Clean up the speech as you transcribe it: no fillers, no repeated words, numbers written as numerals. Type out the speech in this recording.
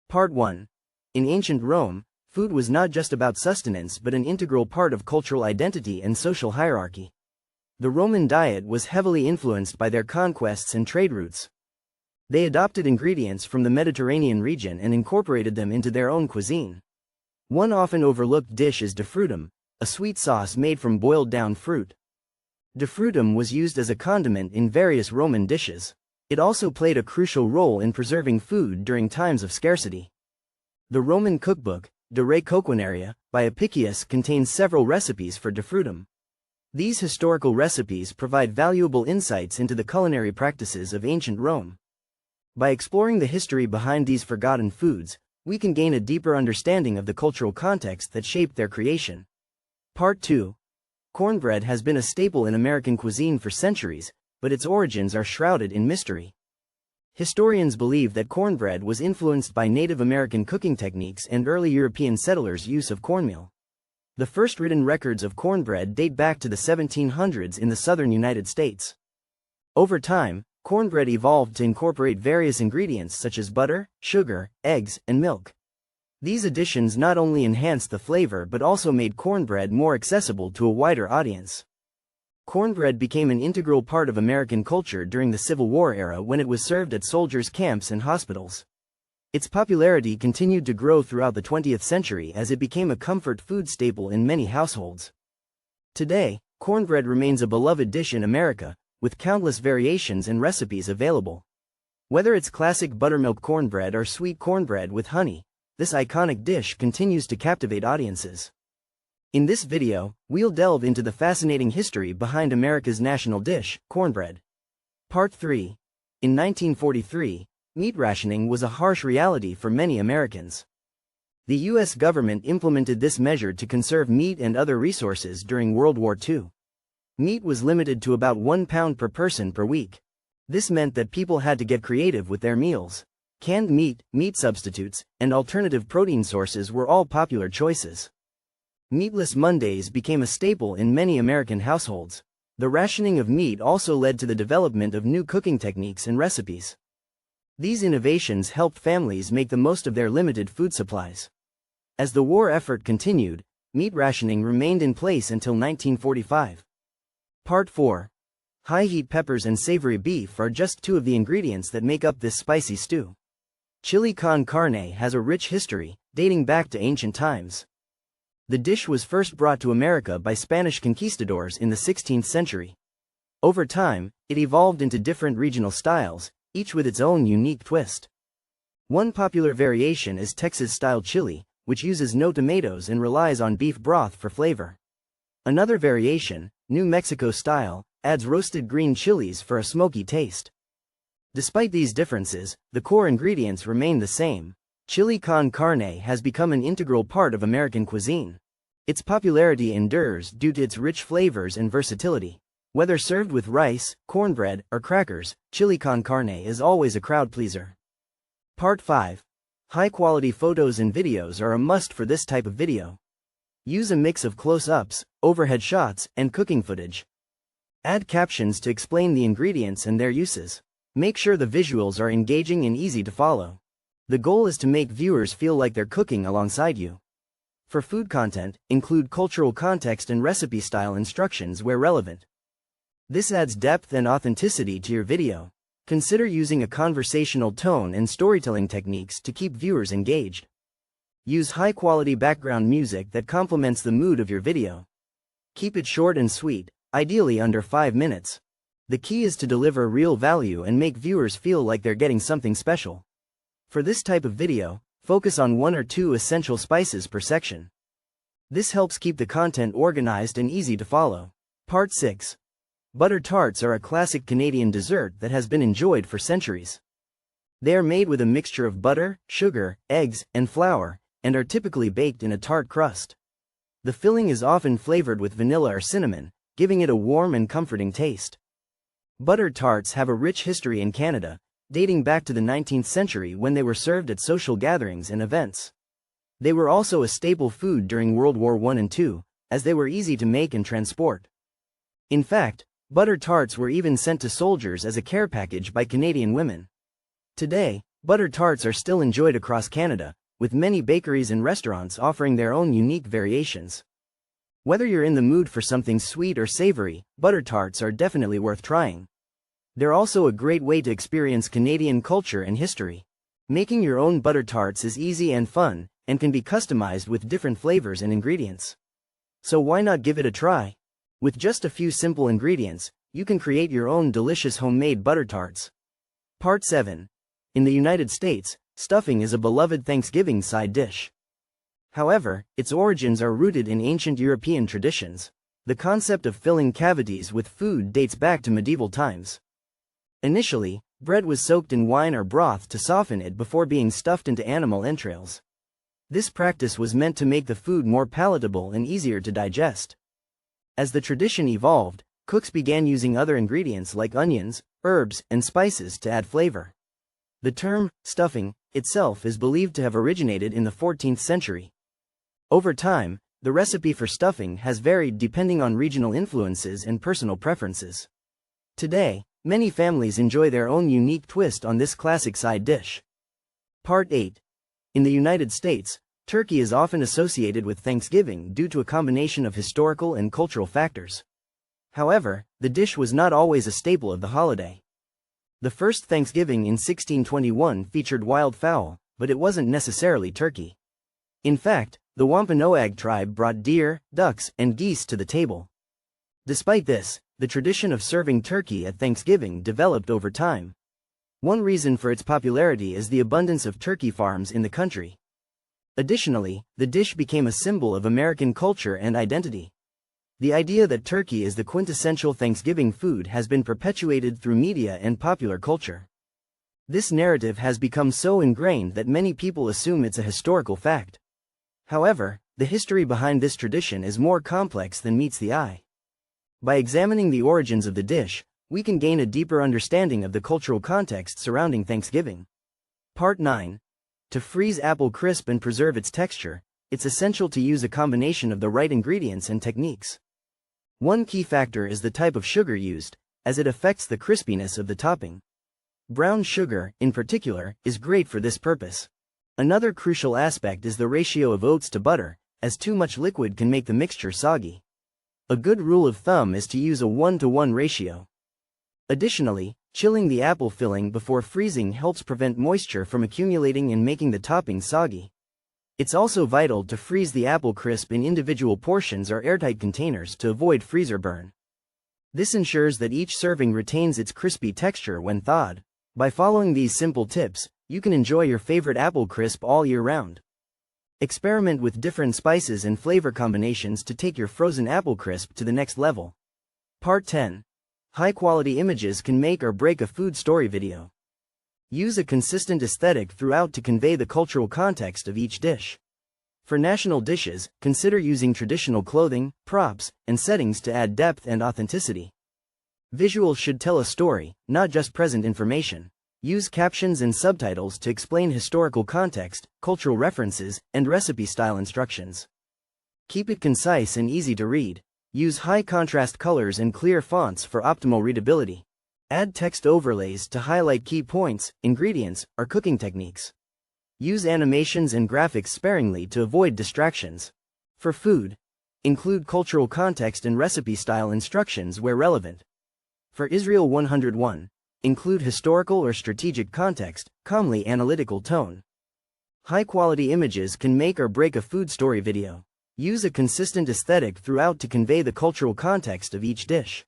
Part 1. In ancient Rome, food was not just about sustenance but an integral part of cultural identity and social hierarchy. The Roman diet was heavily influenced by their conquests and trade routes. They adopted ingredients from the Mediterranean region and incorporated them into their own cuisine. One often overlooked dish is defrutum, a sweet sauce made from boiled-down fruit. Defrutum was used as a condiment in various Roman dishes. It also played a crucial role in preserving food during times of scarcity. The Roman cookbook, De Re Coquinaria, by Apicius contains several recipes for defrutum. These historical recipes provide valuable insights into the culinary practices of ancient Rome. By exploring the history behind these forgotten foods, we can gain a deeper understanding of the cultural context that shaped their creation. Part 2. Cornbread has been a staple in American cuisine for centuries, but its origins are shrouded in mystery. Historians believe that cornbread was influenced by Native American cooking techniques and early European settlers' use of cornmeal. The first written records of cornbread date back to the 1700s in the southern United States. Over time, cornbread evolved to incorporate various ingredients such as butter, sugar, eggs, and milk. These additions not only enhanced the flavor but also made cornbread more accessible to a wider audience. Cornbread became an integral part of American culture during the Civil War era when it was served at soldiers' camps and hospitals. Its popularity continued to grow throughout the 20th century as it became a comfort food staple in many households. Today, cornbread remains a beloved dish in America, with countless variations and recipes available. Whether it's classic buttermilk cornbread or sweet cornbread with honey, this iconic dish continues to captivate audiences. In this video, we'll delve into the fascinating history behind America's national dish, cornbread. Part 3. In 1943, meat rationing was a harsh reality for many Americans. The U.S. government implemented this measure to conserve meat and other resources during World War II. Meat was limited to about 1 pound per person per week. This meant that people had to get creative with their meals. Canned meat, meat substitutes, and alternative protein sources were all popular choices. Meatless Mondays became a staple in many American households. The rationing of meat also led to the development of new cooking techniques and recipes. These innovations helped families make the most of their limited food supplies. As the war effort continued, meat rationing remained in place until 1945. Part 4. High-heat peppers and savory beef are just two of the ingredients that make up this spicy stew. Chili con carne has a rich history, dating back to ancient times. The dish was first brought to America by Spanish conquistadors in the 16th century. Over time, it evolved into different regional styles, each with its own unique twist. One popular variation is Texas-style chili, which uses no tomatoes and relies on beef broth for flavor. Another variation, New Mexico style, adds roasted green chilies for a smoky taste. Despite these differences, the core ingredients remain the same. Chili con carne has become an integral part of American cuisine. Its popularity endures due to its rich flavors and versatility. Whether served with rice, cornbread, or crackers, chili con carne is always a crowd pleaser. Part 5. High-quality photos and videos are a must for this type of video. Use a mix of close-ups, overhead shots, and cooking footage. Add captions to explain the ingredients and their uses. Make sure the visuals are engaging and easy to follow. The goal is to make viewers feel like they're cooking alongside you. For food content, include cultural context and recipe style instructions where relevant. This adds depth and authenticity to your video. Consider using a conversational tone and storytelling techniques to keep viewers engaged. Use high-quality background music that complements the mood of your video. Keep it short and sweet, ideally under 5 minutes. The key is to deliver real value and make viewers feel like they're getting something special. For this type of video, focus on 1 or 2 essential spices per section. This helps keep the content organized and easy to follow. Part 6. Butter tarts are a classic Canadian dessert that has been enjoyed for centuries. They are made with a mixture of butter, sugar, eggs, and flour, and are typically baked in a tart crust. The filling is often flavored with vanilla or cinnamon, giving it a warm and comforting taste. Butter tarts have a rich history in Canada, dating back to the 19th century when they were served at social gatherings and events. They were also a staple food during World War I and II, as they were easy to make and transport. In fact, butter tarts were even sent to soldiers as a care package by Canadian women. Today, butter tarts are still enjoyed across Canada, with many bakeries and restaurants offering their own unique variations. Whether you're in the mood for something sweet or savory, butter tarts are definitely worth trying. They're also a great way to experience Canadian culture and history. Making your own butter tarts is easy and fun, and can be customized with different flavors and ingredients. So why not give it a try? With just a few simple ingredients, you can create your own delicious homemade butter tarts. Part 7. In the United States, stuffing is a beloved Thanksgiving side dish. However, its origins are rooted in ancient European traditions. The concept of filling cavities with food dates back to medieval times. Initially, bread was soaked in wine or broth to soften it before being stuffed into animal entrails. This practice was meant to make the food more palatable and easier to digest. As the tradition evolved, cooks began using other ingredients like onions, herbs, and spices to add flavor. The term, stuffing, itself is believed to have originated in the 14th century. Over time, the recipe for stuffing has varied depending on regional influences and personal preferences. Today, many families enjoy their own unique twist on this classic side dish. Part 8. In the United States, turkey is often associated with Thanksgiving due to a combination of historical and cultural factors. However, the dish was not always a staple of the holiday. The first Thanksgiving in 1621 featured wild fowl, but it wasn't necessarily turkey. In fact, the Wampanoag tribe brought deer, ducks, and geese to the table. Despite this, the tradition of serving turkey at Thanksgiving developed over time. One reason for its popularity is the abundance of turkey farms in the country. Additionally, the dish became a symbol of American culture and identity. The idea that turkey is the quintessential Thanksgiving food has been perpetuated through media and popular culture. This narrative has become so ingrained that many people assume it's a historical fact. However, the history behind this tradition is more complex than meets the eye. By examining the origins of the dish, we can gain a deeper understanding of the cultural context surrounding Thanksgiving. Part 9. To freeze apple crisp and preserve its texture, it's essential to use a combination of the right ingredients and techniques. One key factor is the type of sugar used, as it affects the crispiness of the topping. Brown sugar, in particular, is great for this purpose. Another crucial aspect is the ratio of oats to butter, as too much liquid can make the mixture soggy. A good rule of thumb is to use a 1-to-1 ratio. Additionally, chilling the apple filling before freezing helps prevent moisture from accumulating and making the topping soggy. It's also vital to freeze the apple crisp in individual portions or airtight containers to avoid freezer burn. This ensures that each serving retains its crispy texture when thawed. By following these simple tips, you can enjoy your favorite apple crisp all year round. Experiment with different spices and flavor combinations to take your frozen apple crisp to the next level. Part 10. High-quality images can make or break a food story video. Use a consistent aesthetic throughout to convey the cultural context of each dish. For national dishes, consider using traditional clothing, props, and settings to add depth and authenticity. Visuals should tell a story, not just present information. Use captions and subtitles to explain historical context, cultural references, and recipe-style instructions. Keep it concise and easy to read. Use high-contrast colors and clear fonts for optimal readability. Add text overlays to highlight key points, ingredients, or cooking techniques. Use animations and graphics sparingly to avoid distractions. For food, include cultural context and recipe-style instructions where relevant. For Israel 101, include historical or strategic context, calmly analytical tone. High-quality images can make or break a food story video. Use a consistent aesthetic throughout to convey the cultural context of each dish.